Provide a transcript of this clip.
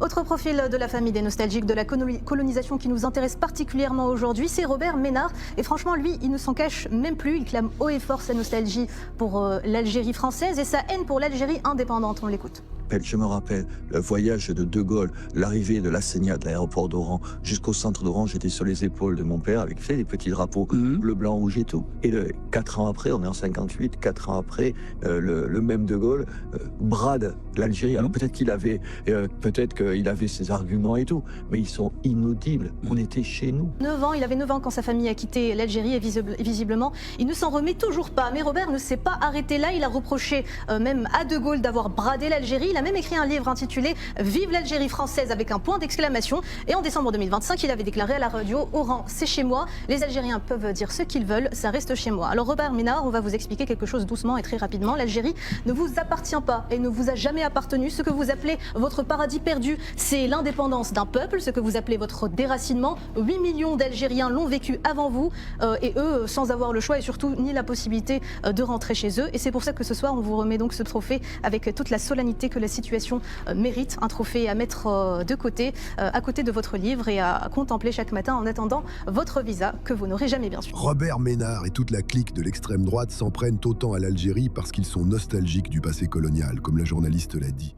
Autre profil de la famille des nostalgiques de la colonisation qui nous intéresse particulièrement aujourd'hui, c'est Robert Ménard. Et franchement, lui, il ne s'en cache même plus. Il clame haut et fort sa nostalgie pour l'Algérie française et sa haine pour l'Algérie indépendante. On l'écoute. Je me rappelle le voyage de Gaulle, l'arrivée de la Seigneur de l'aéroport d'Oran jusqu'au centre d'Oran. J'étais sur les épaules de mon père avec les petits drapeaux bleu, blanc, rouge et tout. Et 4 ans après, on est en 58, 4 ans après, le même de Gaulle brade l'Algérie. Alors peut-être qu'il avait ses arguments et tout, mais ils sont inaudibles. On était chez nous. 9 ans, il avait 9 ans quand sa famille a quitté l'Algérie et visiblement, il ne s'en remet toujours pas. Mais Robert ne s'est pas arrêté là. Il a reproché même à De Gaulle d'avoir bradé l'Algérie. Il a même écrit un livre intitulé « Vive l'Algérie française » avec un point d'exclamation. Et en décembre 2025, il avait déclaré à la radio « Oran, c'est chez moi. Les Algériens peuvent dire ce qu'ils veulent, ça reste chez moi ». Alors Robert Ménard, on va vous expliquer quelque chose doucement et très rapidement. L'Algérie ne vous appartient pas et ne vous a jamais appartenu. Ce que vous appelez votre paradis perdu, c'est l'indépendance d'un peuple. Ce que vous appelez votre déracinement, 8 millions d'Algériens l'ont vécu avant vous et eux sans avoir le choix et surtout ni la possibilité de rentrer chez eux. Et c'est pour ça que ce soir, on vous remet donc ce trophée avec toute la solennité que la situation mérite, un trophée à mettre de côté, à côté de votre livre et à contempler chaque matin en attendant votre visa que vous n'aurez jamais bien sûr. Robert Ménard et toute la clique de l'extrême droite s'en prennent autant à l'Algérie parce qu'ils sont nostalgiques du passé colonial, comme la journaliste l'a dit.